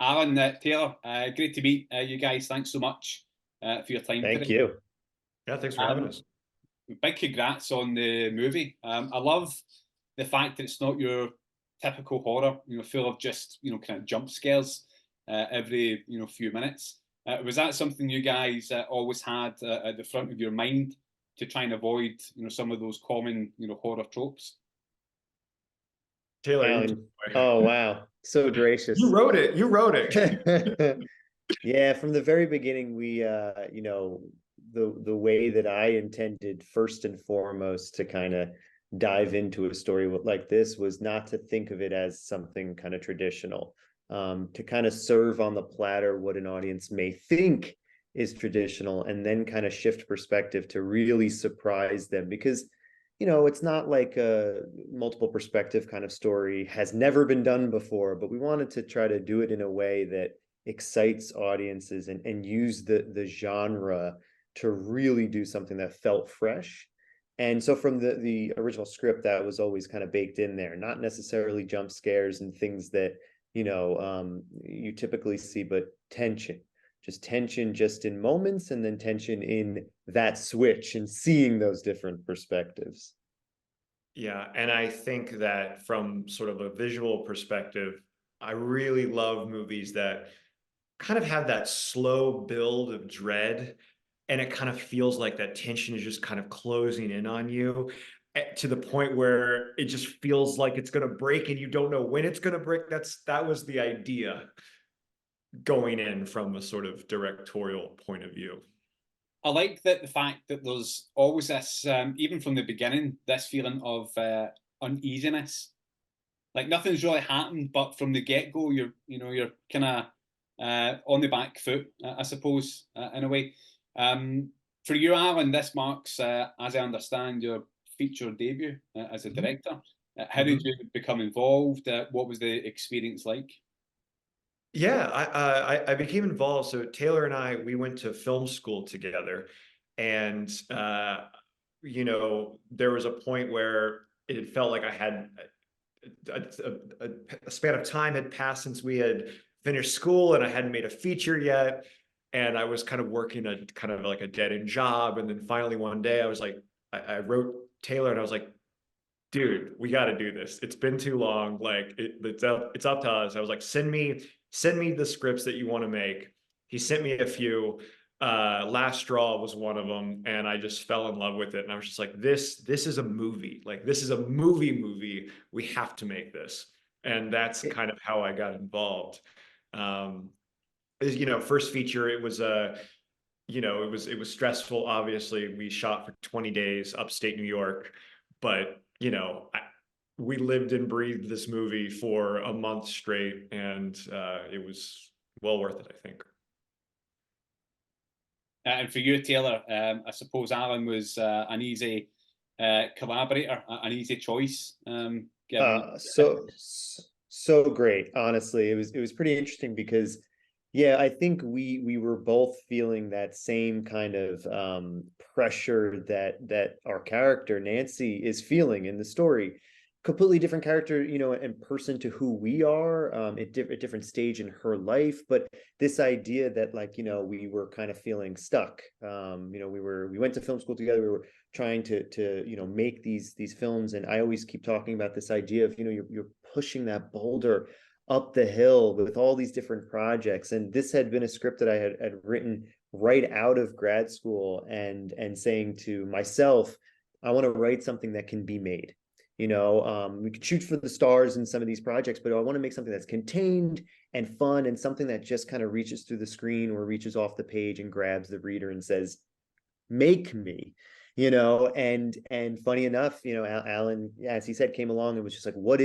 Alan, Taylor, great to meet you guys. Thanks so much for your time Thank today. you. Yeah, thanks for having us. Big congrats on the movie. I love the fact that it's not your typical horror, full of just, kind of jump scares every, few minutes. Was that something you guys always had at the front of your mind to try and avoid, some of those common, horror tropes? Taylor, Alan, oh wow, so gracious. You wrote it. You wrote it. Yeah, from the very beginning, we the way that I intended first and foremost to kind of dive into a story like this was not to think of it as something kind of traditional, to kind of serve on the platter what an audience may think is traditional, and then kind of shift perspective to really surprise them, because it's not like a multiple perspective kind of story has never been done before, but we wanted to try to do it in a way that excites audiences and use the genre to really do something that felt fresh. And so from the original script, that was always kind of baked in there, not necessarily jump scares and things that you typically see, but tension just in moments, and then tension in that switch and seeing those different perspectives. Yeah, and I think that from sort of a visual perspective, I really love movies that kind of have that slow build of dread, and it kind of feels like that tension is just kind of closing in on you to the point where it just feels like it's going to break and you don't know when it's going to break. That was the idea going in from a sort of directorial point of view. I like that the fact that there's always this, even from the beginning, this feeling of uneasiness. Like nothing's really happened, but from the get-go, you're kind of on the back foot, I suppose, in a way. For you, Alan, this marks, as I understand, your feature debut as a director. How did you become involved? What was the experience like? Yeah, I became involved. So Taylor and I, we went to film school together, and there was a point where it felt like I had a span of time had passed since we had finished school, and I hadn't made a feature yet, and I was kind of working a kind of like a dead-end job. And then finally one day I was like, I wrote Taylor and I was like, dude, we got to do this. It's been too long. Like it's up to us. I was like, send me the scripts that you want to make. He sent me a few. Last Straw was one of them, and I just fell in love with it. And I was just like, this is a movie. Like, this is a movie. We have to make this. And that's kind of how I got involved. First feature, it was it was stressful. Obviously, we shot for 20 days upstate New York, but we lived and breathed this movie for a month straight, and it was well worth it, I think. And for you, Taylor, I suppose Alan was an easy collaborator, an easy choice. So great. Honestly, it was pretty interesting because, yeah, I think we were both feeling that same kind of pressure that our character Nancy is feeling in the story. Completely different character, and person to who we are, at different stage in her life. But this idea that, like, we were kind of feeling stuck. We went to film school together. We were trying to make these films, and I always keep talking about this idea of you're pushing that boulder up the hill with all these different projects. And this had been a script that I had written right out of grad school, and saying to myself, I want to write something that can be made. We could shoot for the stars in some of these projects, but I want to make something that's contained and fun, and something that just kind of reaches through the screen or reaches off the page and grabs the reader and says, make me. And funny enough, Alan, as he said, came along and was just like, what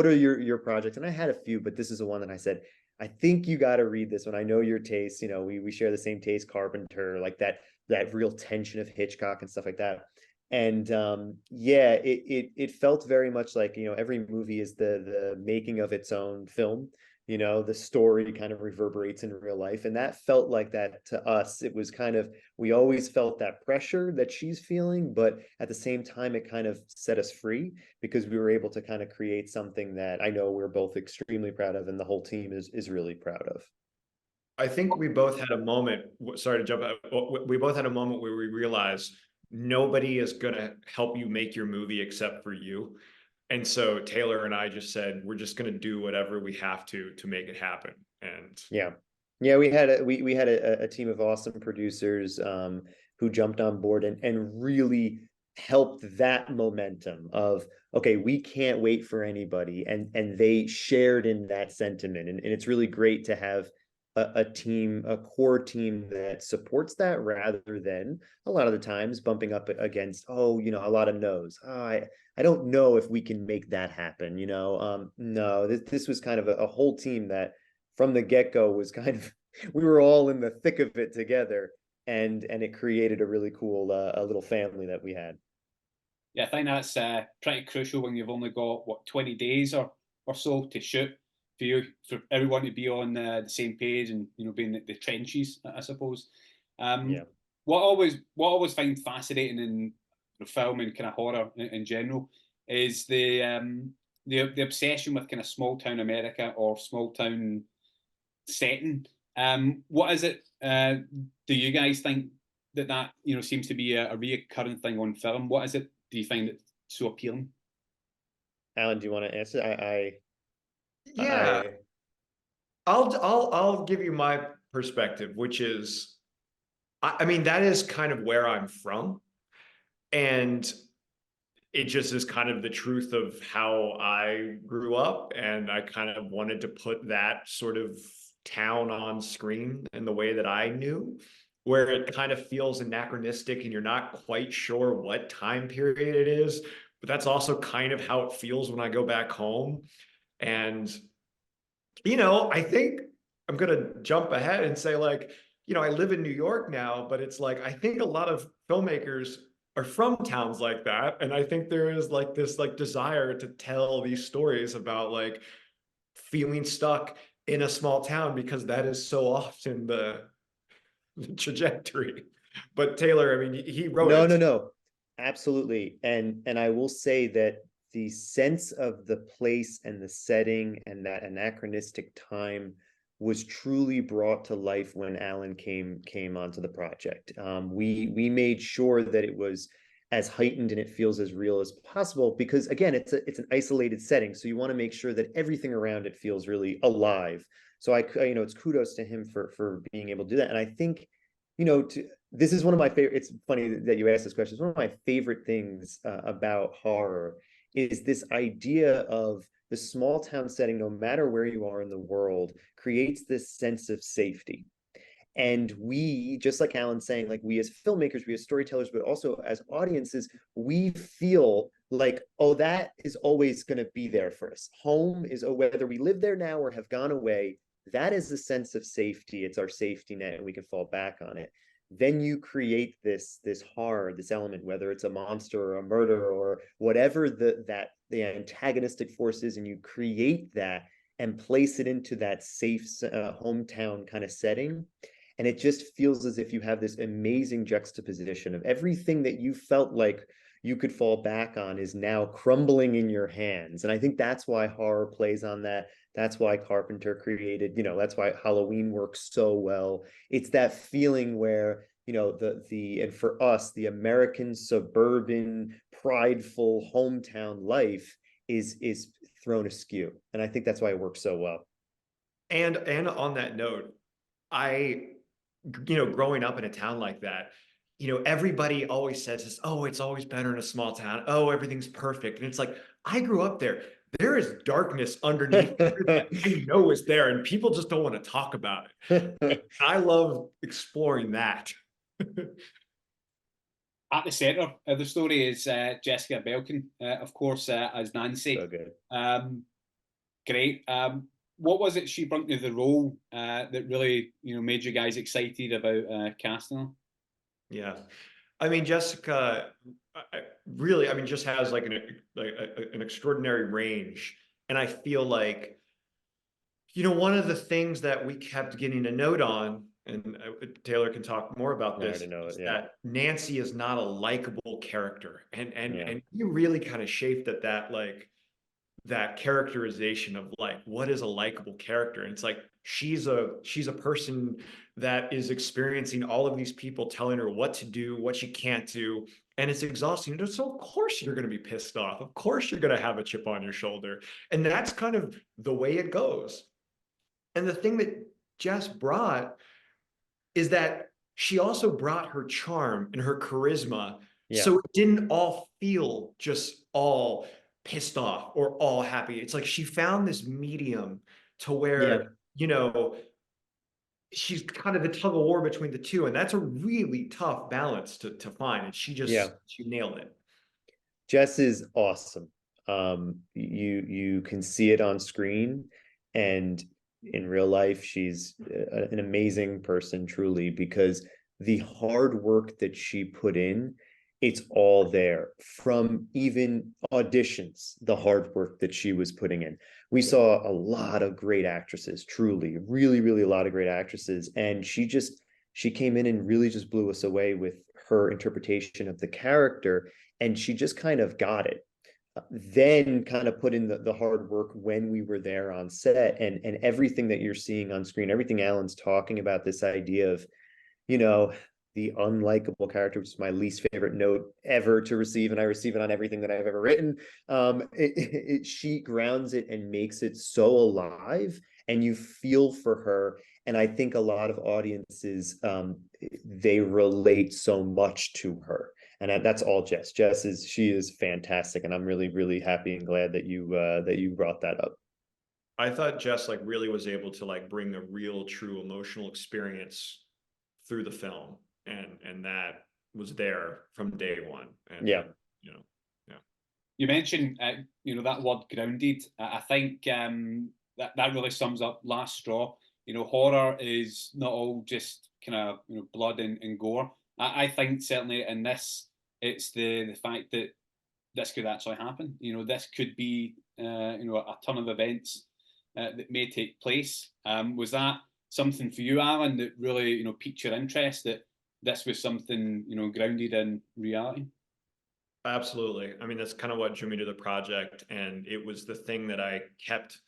are your projects? And I had a few, but this is the one that I said, I think you got to read this one. I know your taste. We share the same taste, Carpenter, like that real tension of Hitchcock and stuff like that. And it felt very much like, every movie is the making of its own film. you know, the story kind of reverberates in real life. And that felt like that to us. It was kind of, we always felt that pressure that she's feeling, but at the same time, it kind of set us free because we were able to kind of create something that I know we're both extremely proud of and the whole team is really proud of. I think we both had a moment, sorry to jump out, we both had a moment where we realized nobody is going to help you make your movie except for you. And so Taylor and I just said, we're just going to do whatever we have to make it happen. And yeah, we had we had a team of awesome producers who jumped on board and really helped that momentum of, okay, we can't wait for anybody, and they shared in that sentiment, and it's really great to have a team, a core team that supports that rather than a lot of the times bumping up against, oh, you know, a lot of no's. Oh, I don't know if we can make that happen, you know. No, this was kind of a whole team that from the get-go was kind of, we were all in the thick of it together, and it created a really cool a little family that we had. Yeah, I think that's pretty crucial when you've only got what 20 days or so to shoot for everyone to be on the same page and be in the trenches, I suppose. Yeah. What I always find fascinating in film and kind of horror in general is the obsession with kind of small town America or small town setting. What is it? Do you guys think that seems to be a recurring thing on film? What is it? Do you find it so appealing? Alan, do you want to answer? yeah, I'll give you my perspective, which is, I mean, that is kind of where I'm from. And it just is kind of the truth of how I grew up. And I kind of wanted to put that sort of town on screen in the way that I knew, where it kind of feels anachronistic and you're not quite sure what time period it is. But that's also kind of how it feels when I go back home. And, I think I'm going to jump ahead and say, like, I live in New York now, but it's like, I think a lot of filmmakers are from towns like that. And I think there is like this like desire to tell these stories about like feeling stuck in a small town because that is so often the trajectory. But Taylor, I mean, he wrote No, it. no, no. Absolutely. And I will say that the sense of the place and the setting and that anachronistic time was truly brought to life when Alan came onto the project. We made sure that it was as heightened and it feels as real as possible because again, it's an isolated setting, so you want to make sure that everything around it feels really alive. So it's kudos to him for being able to do that. And I think, this is one of my favorite. It's funny that you asked this question. It's one of my favorite things about horror is this idea of the small town setting, no matter where you are in the world, creates this sense of safety. And we, just like Alan's saying, like we as filmmakers, we as storytellers, but also as audiences, we feel like, oh, that is always going to be there for us. Home is, oh, whether we live there now or have gone away, that is a sense of safety. It's our safety net, and we can fall back on it. Then you create this horror, this element, whether it's a monster or a murder or whatever the antagonistic force is, and you create that and place it into that safe hometown kind of setting. And it just feels as if you have this amazing juxtaposition of everything that you felt like you could fall back on is now crumbling in your hands. And I think that's why horror plays on that. That's why Carpenter created, that's why Halloween works so well. It's that feeling where, and for us, the American suburban prideful hometown life is thrown askew. And I think that's why it works so well. And on that note, growing up in a town like that, everybody always says this, oh, it's always better in a small town. Oh, everything's perfect. And it's like, I grew up there. There is darkness underneath that I know is there, and people just don't want to talk about it. I love exploring that. At the centre of the story is Jessica Belkin, of course, as Nancy. So good. Great. What was it she brought to the role that really made you guys excited about casting her? Yeah, I mean, Jessica really, I mean, just has like an extraordinary range, and I feel like One of the things that we kept getting a note on, and Taylor can talk more about I this, already know it, is yeah. that Nancy is not a likable character. Yeah. And you really kind of shaped at that, like, that characterization of like, what is a likable character? And it's like, she's a person that is experiencing all of these people telling her what to do, what she can't do. And it's exhausting. So of course you're going to be pissed off. Of course you're going to have a chip on your shoulder. And that's kind of the way it goes. And the thing that Jess brought is that she also brought her charm and her charisma. Yeah. So it didn't all feel just all pissed off or all happy. It's like she found this medium to where, she's kind of the tug of war between the two. And that's a really tough balance to find. And she nailed it. Jess is awesome. You can see it on screen, and in real life, she's an amazing person, truly, because the hard work that she put in, it's all there. From even auditions, the hard work that she was putting in. We saw a lot of great actresses, truly, really, really a lot of great actresses. And she came in and really just blew us away with her interpretation of the character. And she just kind of got it. Then kind of put in the hard work when we were there on set, and everything that you're seeing on screen, everything Alan's talking about, this idea of, the unlikable character, which is my least favorite note ever to receive, and I receive it on everything that I've ever written. She grounds it and makes it so alive, and you feel for her. And I think a lot of audiences, they relate so much to her. And that's all Jess. She is fantastic, and I'm really, really happy and glad that you brought that up. I thought Jess like really was able to like bring a real, true emotional experience through the film, and that was there from day one. And yeah. You mentioned that word grounded. I think that really sums up Last Straw. Horror is not all just kind of blood and gore. I think certainly in this, it's the fact that this could actually happen. This could be a ton of events that may take place. Was that something for you, Alan, that really piqued your interest, that this was something grounded in reality? Absolutely. I mean, that's kind of what drew me to the project, and it was the thing that I kept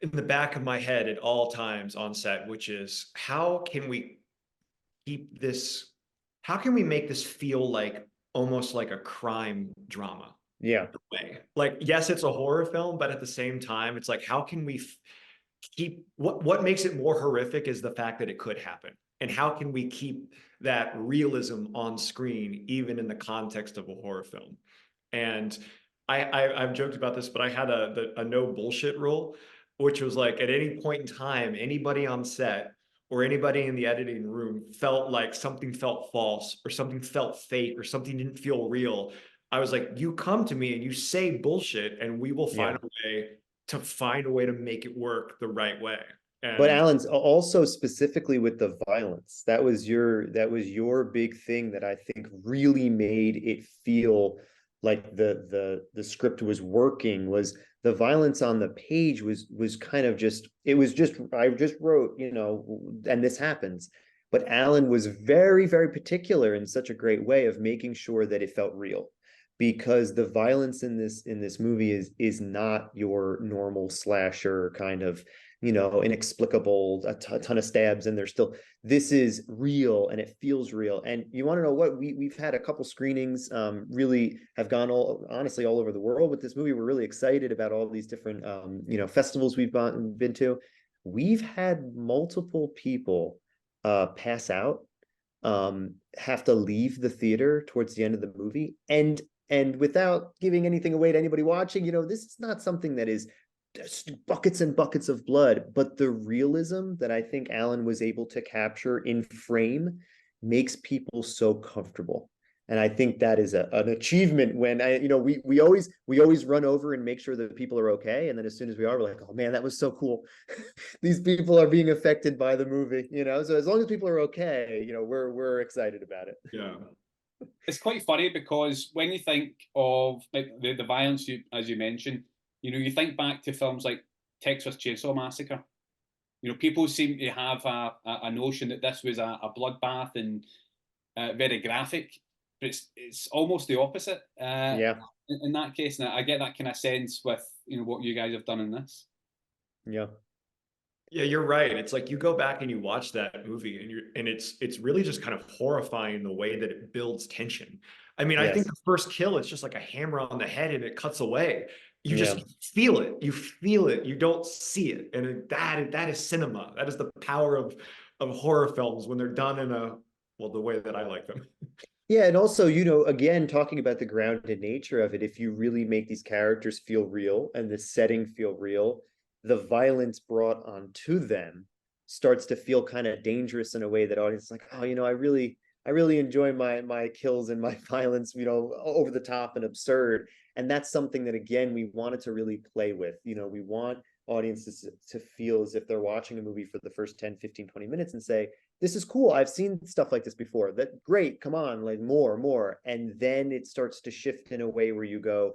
in the back of my head at all times on set, which is, how can we keep this, how can we make this feel like almost like a crime drama? Yeah. Way. Like, yes, it's a horror film, but at the same time, it's like, how can we keep what makes it more horrific is the fact that it could happen. And how can we keep that realism on screen, even in the context of a horror film? And I've joked about this, but I had a no bullshit rule, which was like, at any point in time, anybody on set or anybody in the editing room felt like something felt false or something felt fake or something didn't feel real, I was like, you come to me and you say bullshit, and we will find a way to make it work the right way. But Alan's also specifically with the violence. That was your big thing that I think really made it feel like the script was working. Was the violence on the page was kind of just, it was just, I just wrote, and this happens. But Alan was very, very particular in such a great way of making sure that it felt real, because the violence in this movie is not your normal slasher kind of, inexplicable, a ton of stabs, and this is real, and it feels real. And you want to know what, we've had a couple screenings, really have gone honestly all over the world with this movie. We're really excited about all these different festivals we've been to. We've had multiple people pass out, have to leave the theater towards the end of the movie, and without giving anything away to anybody watching, this is not something that is buckets and buckets of blood, but the realism that I think Alan was able to capture in frame makes people so comfortable. And I think that is an achievement. When we always run over and make sure that people are okay, and then as soon as we are, we're like, oh man, that was so cool. These people are being affected by the movie, so as long as people are okay, we're excited about it. Yeah. It's quite funny because when you think of like the violence, as you mentioned, you think back to films like Texas Chainsaw Massacre. You know, people seem to have a notion that this was a bloodbath and very graphic, but it's almost the opposite. Yeah. In that case, and I get that kind of sense with, you know, what you guys have done in this. Yeah. Yeah, you're right. It's like you go back and you watch that movie and it's really just kind of horrifying the way that it builds tension. I mean, I think Yes. the first kill, it's just like a hammer on the head and it cuts away. You Yeah. just feel it. You feel it. You don't see it. And that is cinema. That is the power of horror films when they're done in the way that I like them. Yeah, and also, you know, again, talking about the grounded nature of it, if you really make these characters feel real and the setting feel real, the violence brought onto them starts to feel kind of dangerous in a way that audience is like, oh, you know, I really enjoy my kills and my violence, you know, over the top and absurd. And that's something that, again, we wanted to really play with. You know, we want audiences to feel as if they're watching a movie for the first 10, 15, 20 minutes and say, this is cool. I've seen stuff like this before. That great. Come on, like more. And then it starts to shift in a way where you go,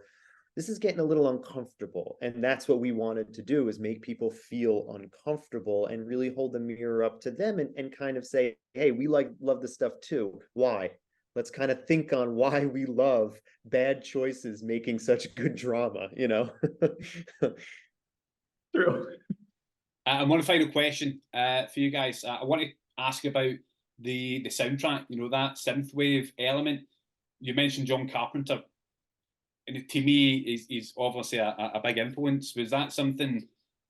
this is getting a little uncomfortable. And that's what we wanted to do, is make people feel uncomfortable and really hold the mirror up to them and kind of say, hey, we love this stuff too. Why? Let's kind of think on why we love bad choices making such good drama, you know? True. And one final question for you guys. I want to ask about the soundtrack, you know, that synthwave element. You mentioned John Carpenter, and to me, he's obviously a big influence. Was that something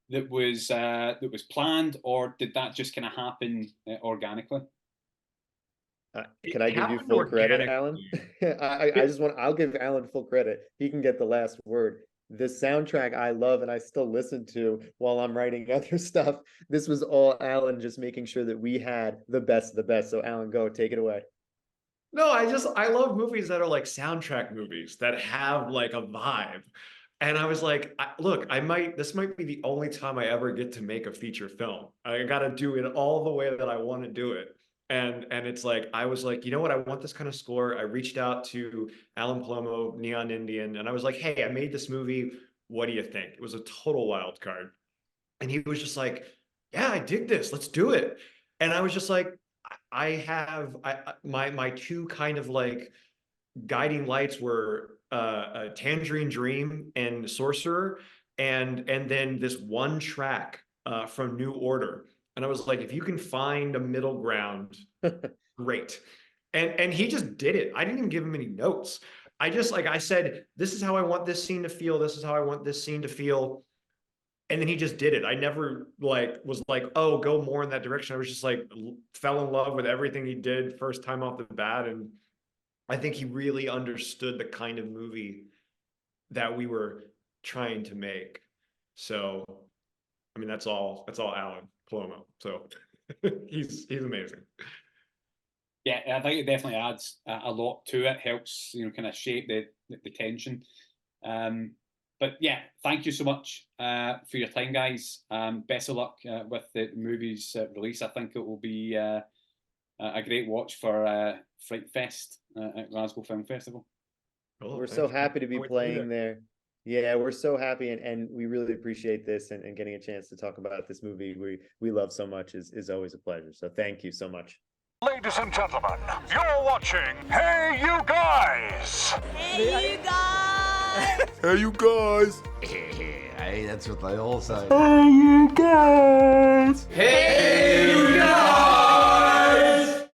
that was planned, or did that just kind of happen organically? Can I give you full credit, Alan? I'll give Alan full credit. He can get the last word. The soundtrack I love and I still listen to while I'm writing other stuff. This was all Alan just making sure that we had the best of the best. So Alan, go, take it away. No, I love movies that are like soundtrack movies that have like a vibe. And I was like, look, this might be the only time I ever get to make a feature film. I got to do it all the way that I want to do it. And it's like, I was like, you know what? I want this kind of score. I reached out to Alan Palomo, Neon Indian, and I was like, hey, I made this movie. What do you think? It was a total wild card. And he was just like, yeah, I dig this. Let's do it. And I was just like, my two kind of like guiding lights were Tangerine Dream and Sorcerer, and then this one track from New Order. And I was like, if you can find a middle ground, great. And he just did it. I didn't even give him any notes. I said, this is how I want this scene to feel. This is how I want this scene to feel. And then he just did it. I never was like, oh, go more in that direction. I was just like, fell in love with everything he did first time off the bat. And I think he really understood the kind of movie that we were trying to make. So, I mean, that's all Alan Palomo. So he's amazing. Yeah, I think it definitely adds a lot to it. Helps, you know, kind of shape the tension. But yeah, thank you so much for your time, guys. Best of luck with the movie's release. I think it will be a great watch for Fright Fest at Glasgow Film Festival. Oh, we're so happy to be playing there. Yeah, we're so happy, and we really appreciate this and getting a chance to talk about this movie we love so much is always a pleasure. So thank you so much. Ladies and gentlemen, you're watching Hey You Guys! Hey, you guys! Hey you guys! Hey, that's what they all say. Hey you guys! Hey, you guys!